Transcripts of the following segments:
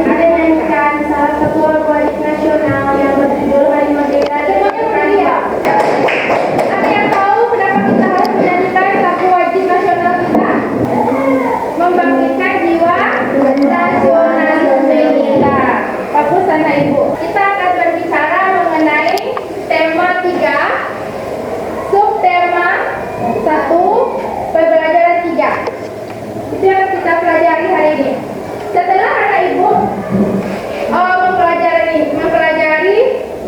ada naikkan salah satu proyek nasional yang berjudul Hari Merdeka. Semuanya berhadiah. Ada yang tahu kenapa kita harus menyanyikan lagu wajib nasional kita? Membangkitkan jiwa nasionalisme kita. Bagus anak ibu. Kita akan berbicara mengenai tema 3, subtema 1, pembelajaran 3. Itu yang kita pelajari hari ini. Setelah anak ibu mempelajari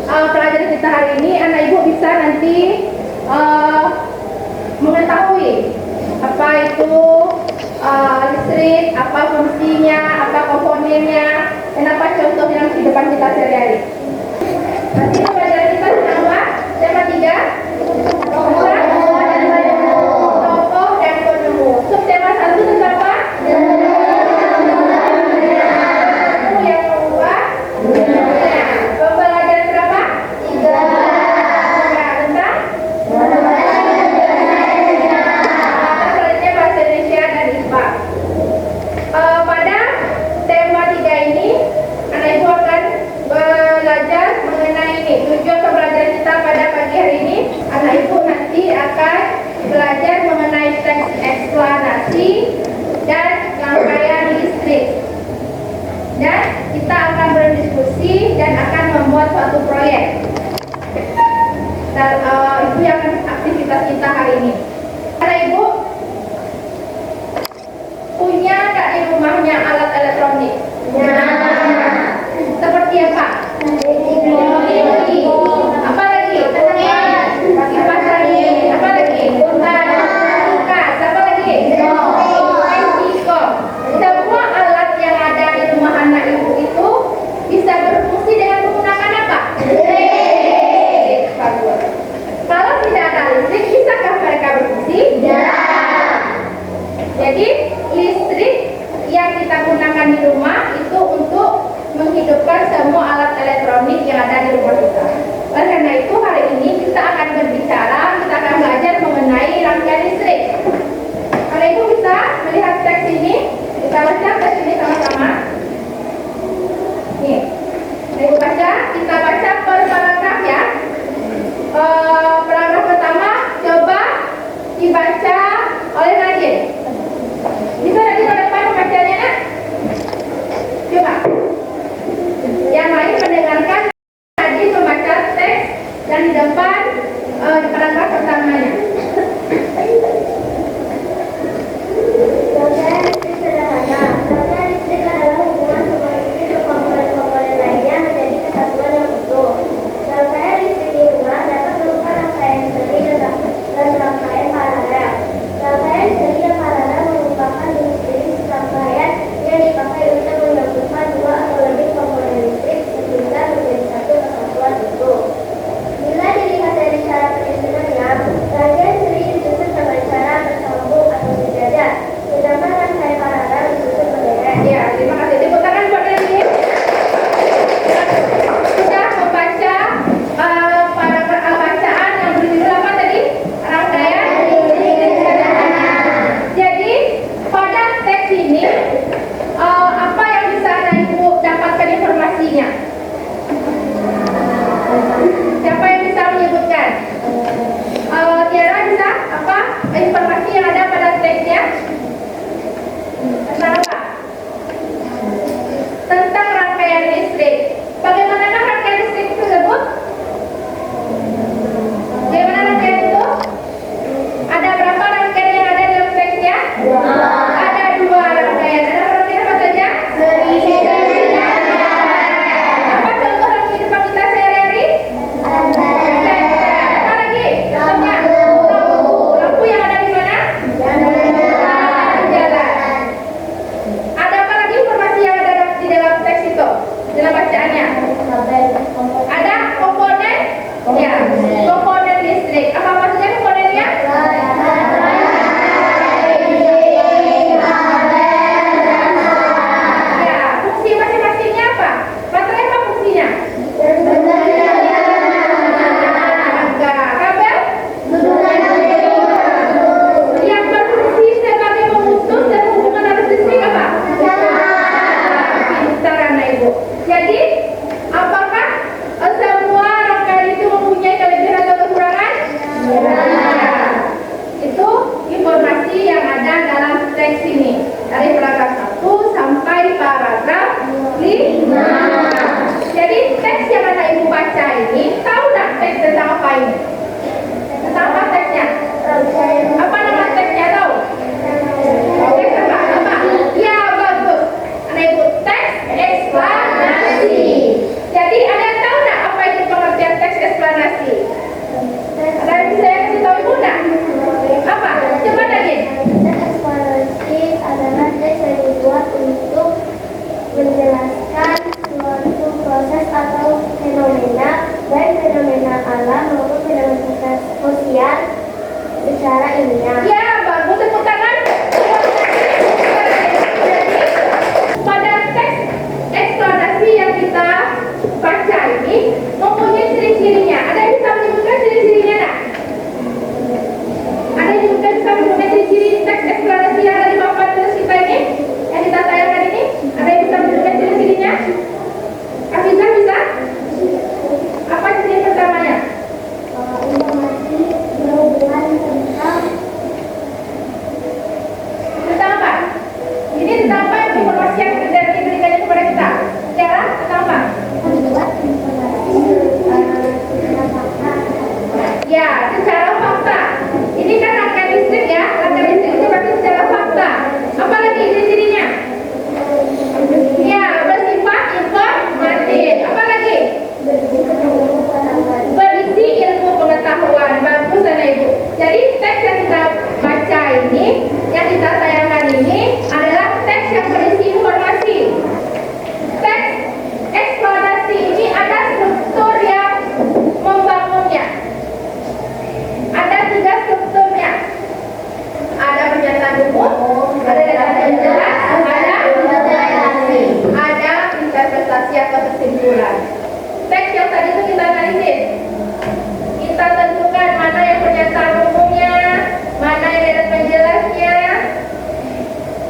pelajaran kita hari ini, anak ibu bisa nanti mengetahui apa itu listrik, apa fungsinya, apa komponennya, dan apa contoh yang di depan kita sehari-hari. Nanti pelajaran kita tentang apa? Tema 3. Tokoh dan penemu. Subtema 1 tentang apa? Pembelajaran berapa? 3. Tentang bahasa Indonesia dan IPA. Pada tema 3 ini, anak ibu akan belajar mengenai ini. Tujuan pembelajaran kita pada pagi hari ini, anak ibu nanti akan belajar mengenai teks eksplanasi dan rangkaian listrik. Dan kita akan berdiskusi dan akan membuat suatu proyek. Dan itu yang aktivitas kita hari ini. Anak ibu punya nggak di rumahnya alat elektronik? Seperti apa? Apa lagi? Kipas angin. Apa lagi? Kulkas. Apa lagi? Intercom. Semua alat yang ada di rumah anak ibu itu bisa berfungsi dengan menggunakan apa? Listrik. Bagus. Kalau tidak ada listrik, bisakah mereka berfungsi? Tidak. Jadi listrik yang kita gunakan di rumah itu untuk menghidupkan semua alat elektronik yang ada di rumah kita. Oleh karena itu hari ini kita akan berbicara, kita akan belajar mengenai rangkaian listrik. Kalau ibu bisa melihat teks ini, kita baca teks ini sama-sama. Nih, ibu baca, kita baca per paragraf ya. Paragraf pertama coba dibaca oleh Nadine. Bisa Nadine ke depan membacanya, nak? Coba. Yang lain mendengarkan Nadine membaca teks dan di depan paragraf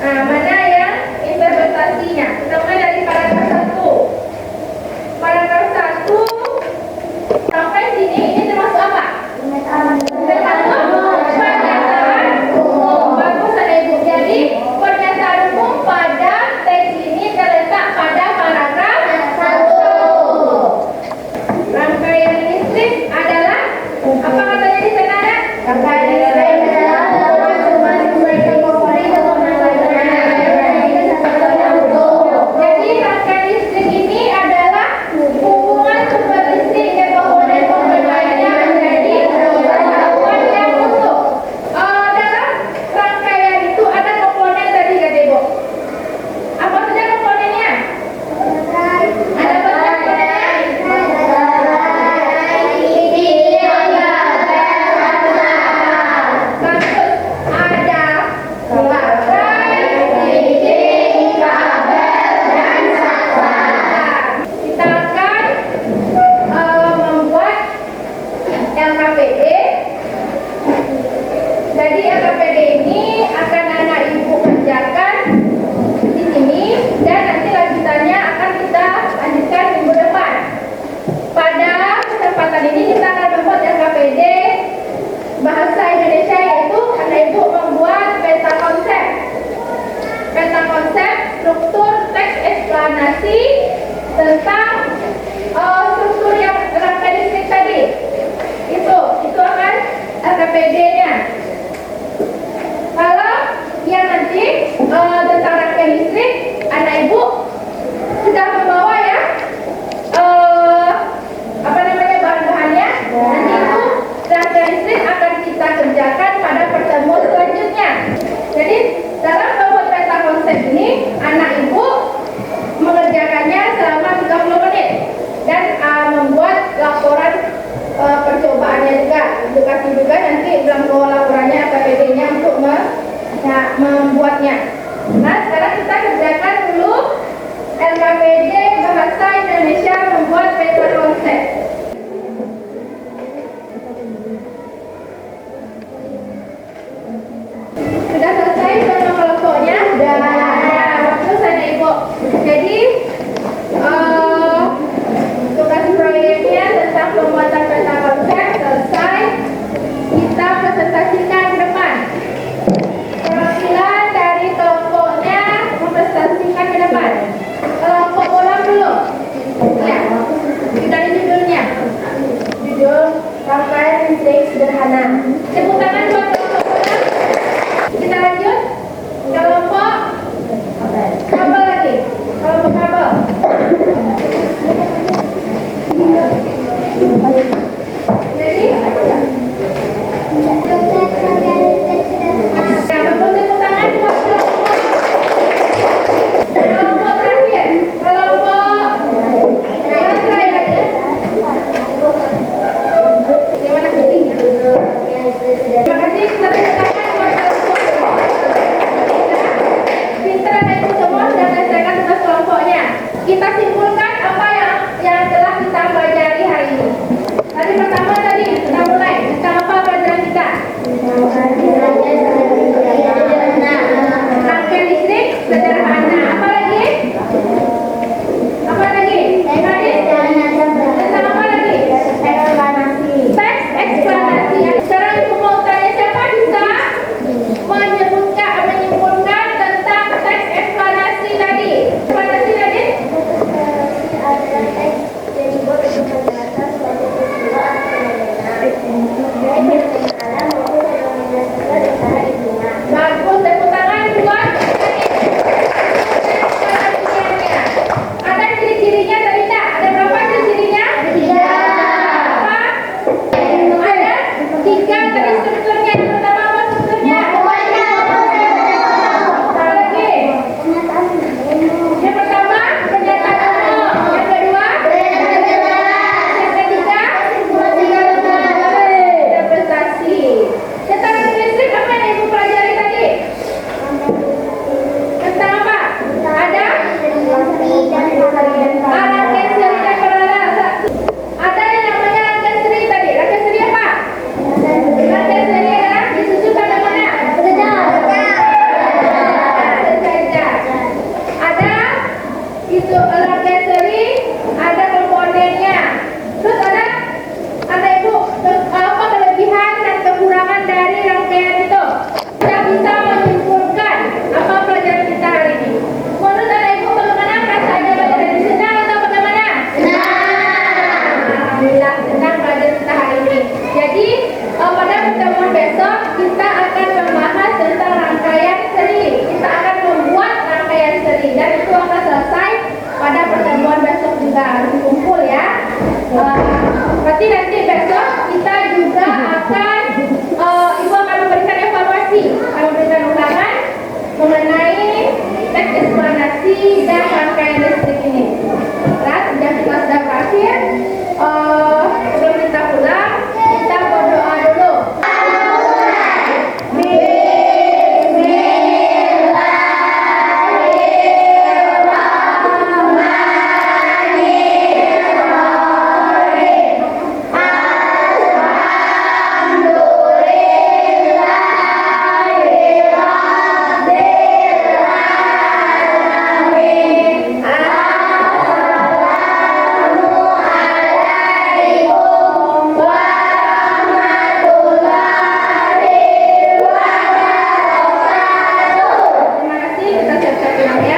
Nah, mana yang interpretasinya? Kita mulai dari paragraf 1. Paragraf 1 sampai sini ini termasuk apa? Termasuk pernyataan umum. Bagus ada Ibu. Jadi pernyataan umum pada teks ini terletak pada paragraf 1. Rangkaian listrik adalah apa katanya di sana? Rangkaian listrik adalah jadi rangkaian listrik ini adalah hubungan sumber listrik dan komponen-komponen lainnya menjadi kesatuan yang utuh. Dalam rangkaian itu ada komponen tadi kata Ibu. Apa saja komponennya? Ada berapa komponennya? Kita akan membuat LKPD. Jadi LKPD ini akan anak Ibu kerjakan di sini dan nanti lanjutannya akan kita lanjutkan minggu depan. Pada kesempatan ini kita akan membuat LKPD bahasa Indonesia, yaitu anak Ibu membuat peta konsep. Peta konsep struktur teks eksplanasi tentang struktur yang rangkaian listrik tadi. Itu akan LKPD-nya. Kalau yang nanti tentang rangkaian listrik, anak Ibu sudah membawa ya bahan-bahannya. Nanti itu rangkaian listrik akan kita kerjakan pada pertemuan selanjutnya. Jadi dalam membuat peta konsep ini, anak Ibu mengerjakannya selama 30 menit dan membuat laporan percobaannya juga, edukasi juga nanti belangko laporannya LKPD-nya untuk membuatnya. Nah, sekarang kita kerjakan dulu LKPD bahasa Indonesia membuat peta konsep. Sudah selesai semua kelompoknya? Sudah. Bagus anak Ibu. Jadi tugas proyeknya tentang pembuatan peta konsep selesai. Kita presentasikan ke depan. Perwakilan dari kelompoknya mempresentasikan ke depan. Kelompok bola dulu. Ya. Dari judulnya. Judul rangkaian listrik sederhana. Tepuk tangan buat kelompok bola. Kita lanjut. Kelompok kabel lagi. Kelompok kabel. Jadi tepuk tangan buat kelompok terakhir. Kelompok terakhir lagi. Terima kasih. Terima kasih. Kita tepuk tangan buat kelompok. Pintar anak Ibu semua sudah menyelesaikan tugas kelompoknya. Kita simpulkan apa yang telah kita pelajari hari ini. Tadi pertama kita mulai tentang apa pelajaran kita? Rangkaian listrik sederhana. Apa lagi? Apa lagi? Tentang apa lagi? Teks eksplanasi. Sekarang Ibu mau tanya siapa bisa menyimpulkan tentang teks eksplanasi tadi? Eksplanasi tadi? Bagus, tepuk tangan buat eksplanasi dan rangkaian listrik ini. Nah, sudah kita sudah berakhir. Sebelum kita pulang, kita berdoa dulu. Terima kasih, kita siap-siap ya.